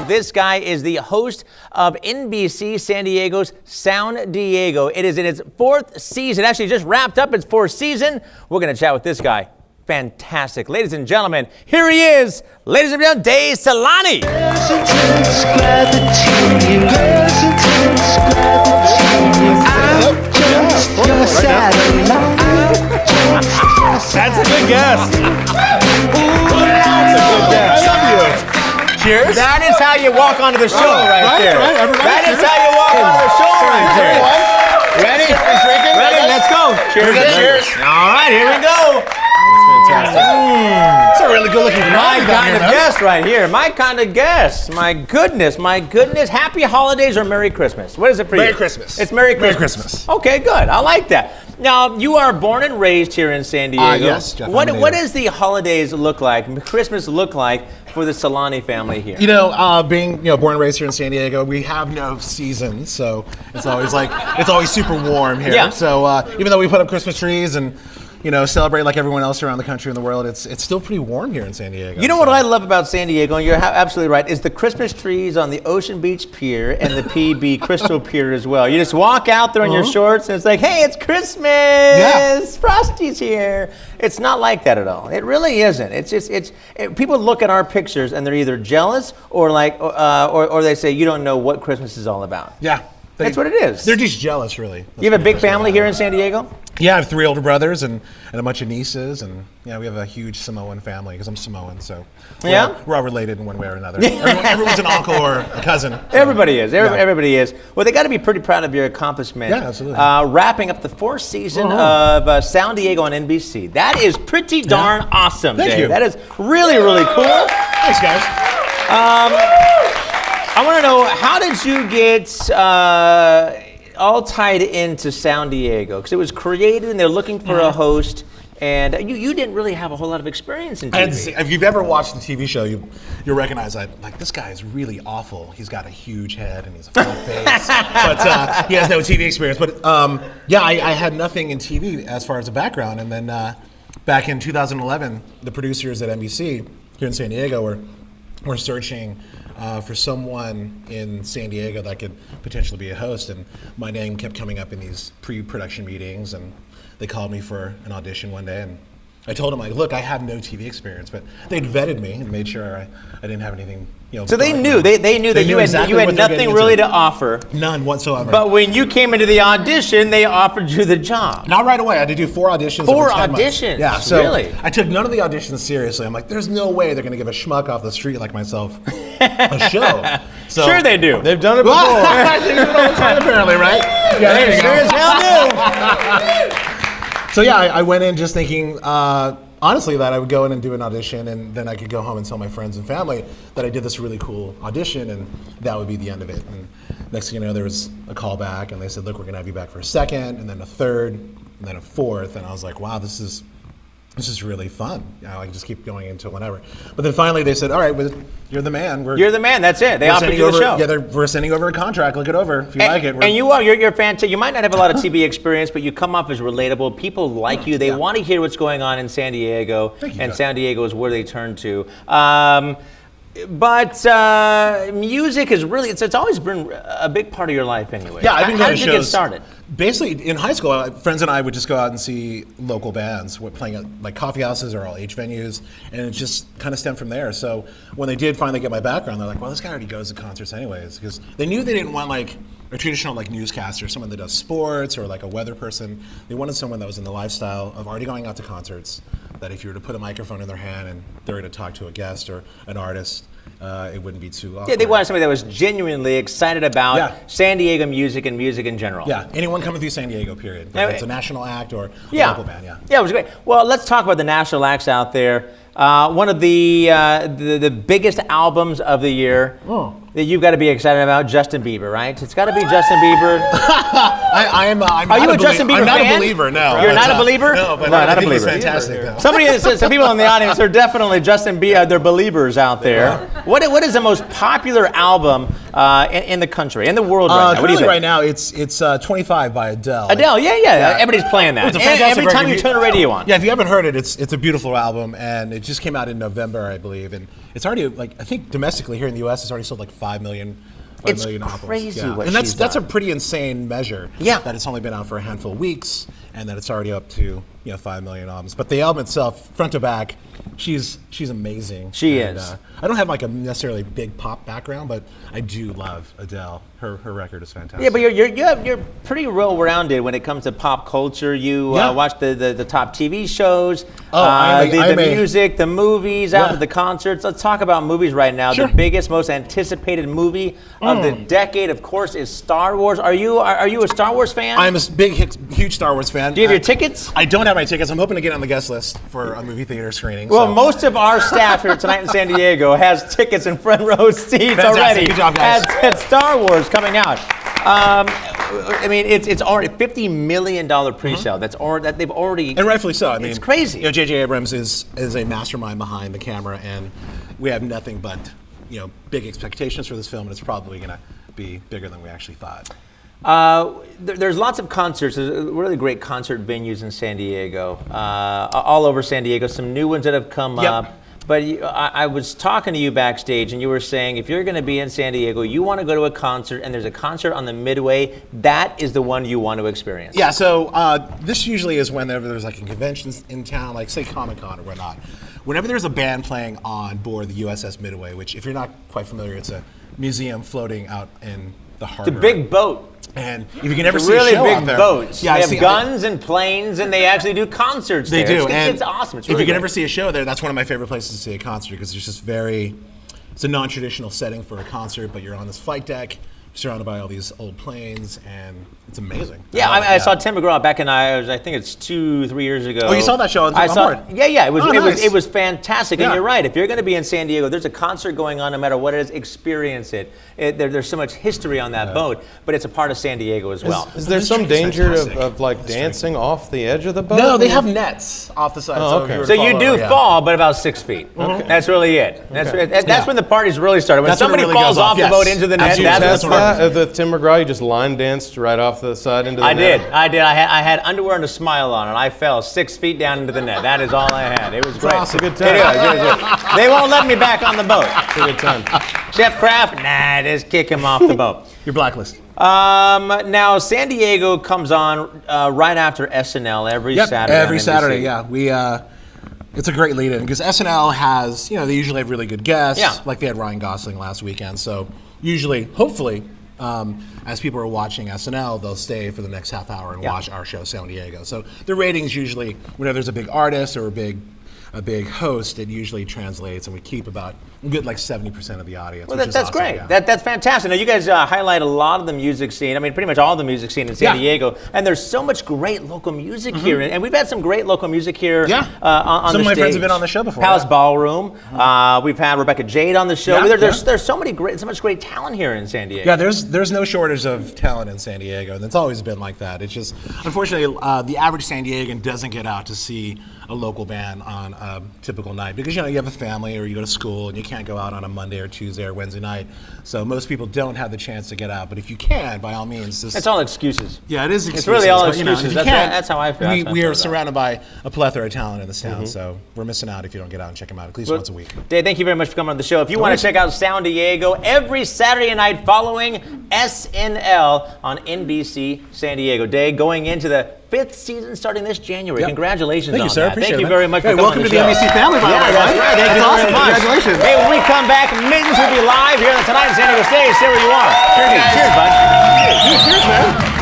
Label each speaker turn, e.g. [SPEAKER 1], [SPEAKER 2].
[SPEAKER 1] out. This guy is the host of NBC San Diego's Sounddiego. It is in its 4th season. Actually, just wrapped up its 4th season. We're going to chat with this guy. Fantastic. Ladies and gentlemen, here he is. Ladies and gentlemen, Dave Salani.
[SPEAKER 2] That's a good guess. That's a good guess. Cheers.
[SPEAKER 1] That is how you walk onto the show right there. That is
[SPEAKER 2] cheers.
[SPEAKER 1] how you walk onto the show right there.
[SPEAKER 2] Ready?
[SPEAKER 1] Ready? Let's go. Cheers.
[SPEAKER 2] Cheers.
[SPEAKER 1] All right, here we go.
[SPEAKER 2] That's fantastic. It's a really good looking
[SPEAKER 1] My kind of guest right here. My kind of guest. My goodness. My goodness. Happy holidays or Merry Christmas? What is it for you?
[SPEAKER 2] Merry Christmas.
[SPEAKER 1] It's Merry Christmas.
[SPEAKER 2] Merry Christmas.
[SPEAKER 1] Okay, good. I like that. Now, you are born and raised here in San Diego.
[SPEAKER 2] Yes, Jeff.
[SPEAKER 1] What does the holidays look like, Christmas look like for the Salani family here?
[SPEAKER 2] You know, being born and raised here in San Diego, we have no seasons, so it's always super warm here.
[SPEAKER 1] Yeah.
[SPEAKER 2] So even though we put up Christmas trees and celebrate like everyone else around the country and the world, it's still pretty warm here in San Diego.
[SPEAKER 1] You know what I love about San Diego, and you're absolutely right, is the Christmas trees on the Ocean Beach Pier and the PB Crystal Pier as well. You just walk out there in your shorts and it's like, hey, it's Christmas!
[SPEAKER 2] Yeah.
[SPEAKER 1] Frosty's here! It's not like that at all. It really isn't. It's just, people look at our pictures and they're either jealous or or they say, you don't know what Christmas is all about.
[SPEAKER 2] Yeah.
[SPEAKER 1] That's what it is.
[SPEAKER 2] They're just jealous, really.
[SPEAKER 1] You have a big family here in San Diego?
[SPEAKER 2] Yeah, I have 3 older brothers and a bunch of nieces, and we have a huge Samoan family because I'm Samoan, so we're all related in one way or another. Everyone's an uncle or a cousin. So.
[SPEAKER 1] Everybody is. Everybody is. Well, they got to be pretty proud of your accomplishment.
[SPEAKER 2] Yeah, absolutely.
[SPEAKER 1] Wrapping up the 4th season of Sounddiego on NBC. That is pretty darn awesome,
[SPEAKER 2] Thank
[SPEAKER 1] Dave.
[SPEAKER 2] you.
[SPEAKER 1] That is really, really cool.
[SPEAKER 2] Thanks, guys.
[SPEAKER 1] I want to know, how did you get all tied into Sounddiego? Because it was created and they're looking for a host, and you didn't really have a whole lot of experience in TV.
[SPEAKER 2] If you've ever watched the TV show, you'll recognize that, like, this guy is really awful. He's got a huge head and he's a flat face, but he has no TV experience. But I had nothing in TV as far as a background, and then back in 2011, the producers at NBC here in San Diego were searching for someone in San Diego that could potentially be a host, and my name kept coming up in these pre-production meetings, and they called me for an audition one day, and I told them, like, look, I have no TV experience, but they'd vetted me and made sure I didn't have anything,
[SPEAKER 1] So they knew that you had nothing really to offer.
[SPEAKER 2] None whatsoever.
[SPEAKER 1] But when you came into the audition, they offered you the job.
[SPEAKER 2] Not right away. I had to do 4 auditions.
[SPEAKER 1] 4
[SPEAKER 2] over 10 months.
[SPEAKER 1] auditions?
[SPEAKER 2] Yeah. So
[SPEAKER 1] really?
[SPEAKER 2] I took none of the auditions seriously. I'm like, there's no way they're going to give a schmuck off the street like myself a show. So,
[SPEAKER 1] sure they do. They've done it before.
[SPEAKER 2] I think it's all the time, apparently, right? Yeah, there you go.
[SPEAKER 1] Sure as hell do.
[SPEAKER 2] So yeah, I went in just thinking, honestly, that I would go in and do an audition, and then I could go home and tell my friends and family that I did this really cool audition, and that would be the end of it. And next thing you know, there was a call back, and they said, look, we're gonna have you back for a 2nd, and then a 3rd, and then a 4th, and I was like, wow, this is really fun. I can just keep going until whenever. But then finally they said, all right, well, you're the man.
[SPEAKER 1] You're the man, that's it. They offered you the show.
[SPEAKER 2] Yeah, we're sending over a contract. Look it over if you like it.
[SPEAKER 1] And you're fantastic. You might not have a lot of TV experience, but you come off as relatable. People like you. They want to hear what's going on in San Diego.
[SPEAKER 2] Thank you,
[SPEAKER 1] and
[SPEAKER 2] Jeff.
[SPEAKER 1] San Diego is where they turn to. But music is really, it's always been a big part of your life anyway.
[SPEAKER 2] Yeah, I've been
[SPEAKER 1] How
[SPEAKER 2] going
[SPEAKER 1] did
[SPEAKER 2] to
[SPEAKER 1] you
[SPEAKER 2] shows.
[SPEAKER 1] get started?
[SPEAKER 2] Basically, in high school, friends and I would just go out and see local bands playing at like coffee houses or all age venues, and it just kind of stemmed from there. So when they did finally get my background, they're like, well, this guy already goes to concerts anyways, because they knew they didn't want like a traditional like newscaster, someone that does sports or like a weather person. They wanted someone that was in the lifestyle of already going out to concerts, that if you were to put a microphone in their hand and they were to talk to a guest or an artist, it wouldn't be too awkward.
[SPEAKER 1] Yeah, they wanted somebody that was genuinely excited about San Diego music and music in general.
[SPEAKER 2] Yeah, anyone coming through San Diego, period. Whether it's a national act or a local band,
[SPEAKER 1] Yeah, it was great. Well, let's talk about the national acts out there. One of the biggest albums of the year that you've got to be excited about? Justin Bieber, right? It's got to be Justin Bieber.
[SPEAKER 2] I'm
[SPEAKER 1] Are you a Justin Bieber
[SPEAKER 2] I'm not
[SPEAKER 1] fan?
[SPEAKER 2] a believer, no.
[SPEAKER 1] You're not a believer?
[SPEAKER 2] No, but
[SPEAKER 1] No,
[SPEAKER 2] I
[SPEAKER 1] not a
[SPEAKER 2] think he's
[SPEAKER 1] believer.
[SPEAKER 2] fantastic, though.
[SPEAKER 1] Somebody said, some people in the audience are definitely Justin Bieber. They're believers out there. What is the most popular album in the country, in the world right now? What do you
[SPEAKER 2] Currently
[SPEAKER 1] think?
[SPEAKER 2] right now, it's 25 by Adele.
[SPEAKER 1] Adele, yeah. Everybody's playing that.
[SPEAKER 2] It's a fantastic
[SPEAKER 1] Every time
[SPEAKER 2] record.
[SPEAKER 1] you turn the radio on.
[SPEAKER 2] Yeah, if you haven't heard it, it's a beautiful album, and it just came out in November, I believe, and it's already I think domestically here in the U.S. it's already sold like 5 million.
[SPEAKER 1] It's
[SPEAKER 2] albums.
[SPEAKER 1] crazy what
[SPEAKER 2] and
[SPEAKER 1] she's
[SPEAKER 2] that's a
[SPEAKER 1] done.
[SPEAKER 2] pretty insane measure.
[SPEAKER 1] Yeah.
[SPEAKER 2] That it's only been out for a handful of weeks, and that it's already up to 5 million albums. But the album itself, front to back, she's amazing.
[SPEAKER 1] She
[SPEAKER 2] And,
[SPEAKER 1] is.
[SPEAKER 2] I don't have like a necessarily big pop background, but I do love Adele. Her record is fantastic.
[SPEAKER 1] Yeah, but you're pretty well-rounded when it comes to pop culture. You watch the top TV shows, the music, the movies, out to the concerts. Let's talk about movies right now.
[SPEAKER 2] Sure.
[SPEAKER 1] The biggest, most anticipated movie of the decade, of course, is Star Wars. Are you a Star Wars fan?
[SPEAKER 2] I'm a huge Star Wars fan.
[SPEAKER 1] Do you have your tickets?
[SPEAKER 2] I don't have my tickets. I'm hoping to get on the guest list for a movie theater screening.
[SPEAKER 1] Well,
[SPEAKER 2] so.
[SPEAKER 1] most of our staff here tonight in San Diego has tickets in front row seats
[SPEAKER 2] Fantastic.
[SPEAKER 1] already
[SPEAKER 2] Good job, guys.
[SPEAKER 1] at Star Wars coming out. I mean, it's already $50 million pre-sale. That they've already.
[SPEAKER 2] And rightfully so. I mean,
[SPEAKER 1] it's crazy.
[SPEAKER 2] J.J. Abrams is a mastermind behind the camera, and we have nothing but big expectations for this film, and it's probably going to be bigger than we actually thought.
[SPEAKER 1] There's lots of concerts. There's really great concert venues in San Diego, all over San Diego. Some new ones that have come up. But I was talking to you backstage, and you were saying if you're going to be in San Diego, you want to go to a concert, and there's a concert on the Midway. That is the one you want to experience.
[SPEAKER 2] Yeah. So this usually is whenever there's like a convention in town, like say Comic-Con or whatnot. Whenever there's a band playing on board the USS Midway, which if you're not quite familiar, it's a museum floating out in the harbor.
[SPEAKER 1] It's a big boat.
[SPEAKER 2] And if you can ever see
[SPEAKER 1] really
[SPEAKER 2] a show
[SPEAKER 1] big
[SPEAKER 2] out there,
[SPEAKER 1] boats.
[SPEAKER 2] Yeah,
[SPEAKER 1] they have guns and planes, and they actually do concerts
[SPEAKER 2] They
[SPEAKER 1] there.
[SPEAKER 2] do.
[SPEAKER 1] It's awesome. It's really
[SPEAKER 2] if you can
[SPEAKER 1] great.
[SPEAKER 2] ever see a show there, that's one of my favorite places to see a concert because it's just it's a non-traditional setting for a concert, but you're on this flight deck, surrounded by all these old planes, and it's amazing.
[SPEAKER 1] Yeah, I saw Tim McGraw back in I think it's 2-3 years ago.
[SPEAKER 2] Oh, you saw that show on board?
[SPEAKER 1] Yeah.
[SPEAKER 2] Nice.
[SPEAKER 1] It was fantastic.
[SPEAKER 2] Yeah.
[SPEAKER 1] And you're right. If you're going to be in San Diego, there's a concert going on. No matter what it is, experience it. There's so much history on that boat, but it's a part of San Diego as well.
[SPEAKER 3] Is there some danger of like dancing off the edge of the boat?
[SPEAKER 2] No, they have nets off the side.
[SPEAKER 3] Oh, okay.
[SPEAKER 1] So you do fall, but about 6 feet.
[SPEAKER 3] Okay.
[SPEAKER 1] That's really it. That's when the parties really start. When
[SPEAKER 2] That's when it
[SPEAKER 1] somebody
[SPEAKER 2] really
[SPEAKER 1] falls
[SPEAKER 2] goes off,
[SPEAKER 1] off the
[SPEAKER 2] yes.
[SPEAKER 1] boat into the net,
[SPEAKER 2] Absolutely.
[SPEAKER 1] that's
[SPEAKER 3] That's
[SPEAKER 1] when the party.
[SPEAKER 3] the Tim McGraw, you just line danced right off the side into the net.
[SPEAKER 1] I did. I had underwear and a smile on, and I fell 6 feet down into the net. That is all I had. It was great.
[SPEAKER 3] awesome. Good time.
[SPEAKER 1] It is. They won't let me back on the boat.
[SPEAKER 3] It's a good time.
[SPEAKER 1] Chef Kraft, just kick him off the boat.
[SPEAKER 2] You're blacklisted.
[SPEAKER 1] Now San Diego comes on right after SNL every Saturday.
[SPEAKER 2] Every
[SPEAKER 1] on NBC.
[SPEAKER 2] Saturday, yeah. We it's a great lead-in because SNL has, they usually have really good guests.
[SPEAKER 1] Yeah.
[SPEAKER 2] Like they had Ryan Gosling last weekend. So usually, hopefully, as people are watching SNL, they'll stay for the next half hour and watch our show, Sounddiego. So the ratings usually, whenever there's a big artist or a big host, it usually translates, and we keep about a good like 70% of the audience.
[SPEAKER 1] Well,
[SPEAKER 2] which is
[SPEAKER 1] that's
[SPEAKER 2] awesome,
[SPEAKER 1] great.
[SPEAKER 2] yeah.
[SPEAKER 1] That's fantastic. Now, you guys highlight a lot of the music scene. I mean, pretty much all the music scene in San Diego. And there's so much great local music here. And we've had some great local music here on
[SPEAKER 2] Some
[SPEAKER 1] the
[SPEAKER 2] of my
[SPEAKER 1] stage.
[SPEAKER 2] friends have been on the show before.
[SPEAKER 1] Palace Ballroom. We've had Rebecca Jade on the show.
[SPEAKER 2] Yeah,
[SPEAKER 1] There's so much great talent here in San Diego.
[SPEAKER 2] Yeah, there's no shortage of talent in San Diego, and it's always been like that. It's just, unfortunately, the average San Diegan doesn't get out to see a local band on a typical night because you have a family or you go to school and you can't go out on a Monday or Tuesday or Wednesday night. So most people don't have the chance to get out. But if you can, by all means,
[SPEAKER 1] It's all excuses.
[SPEAKER 2] yeah, it is. Excuses,
[SPEAKER 1] really all
[SPEAKER 2] but,
[SPEAKER 1] excuses.
[SPEAKER 2] if you
[SPEAKER 1] That's
[SPEAKER 2] can,
[SPEAKER 1] that's how I feel. That's how I
[SPEAKER 2] We
[SPEAKER 1] feel
[SPEAKER 2] are
[SPEAKER 1] about it.
[SPEAKER 2] surrounded by a plethora of talent in this town, so we're missing out if you don't get out and check them out at least once a week.
[SPEAKER 1] Dave, thank you very much for coming on the show. If you want to check out Sounddiego every Saturday night following SNL on NBC San Diego. Dave, going into the 5th season starting this January.
[SPEAKER 2] Yep.
[SPEAKER 1] Congratulations
[SPEAKER 2] Thank you,
[SPEAKER 1] on
[SPEAKER 2] sir.
[SPEAKER 1] that.
[SPEAKER 2] Appreciate
[SPEAKER 1] Thank you
[SPEAKER 2] it.
[SPEAKER 1] very much for
[SPEAKER 2] Hey,
[SPEAKER 1] coming
[SPEAKER 2] welcome
[SPEAKER 1] on
[SPEAKER 2] to
[SPEAKER 1] the
[SPEAKER 2] the
[SPEAKER 1] show.
[SPEAKER 2] NBC family, by the way,
[SPEAKER 1] Yeah, that's
[SPEAKER 2] right?
[SPEAKER 1] right. Thank you
[SPEAKER 2] That's
[SPEAKER 1] very
[SPEAKER 2] awesome.
[SPEAKER 1] much.
[SPEAKER 2] Congratulations.
[SPEAKER 1] Hey, when we come back, Mittens will be live here tonight in San Diego. Stay where you are. Cheers, bud.
[SPEAKER 2] Cheers, man.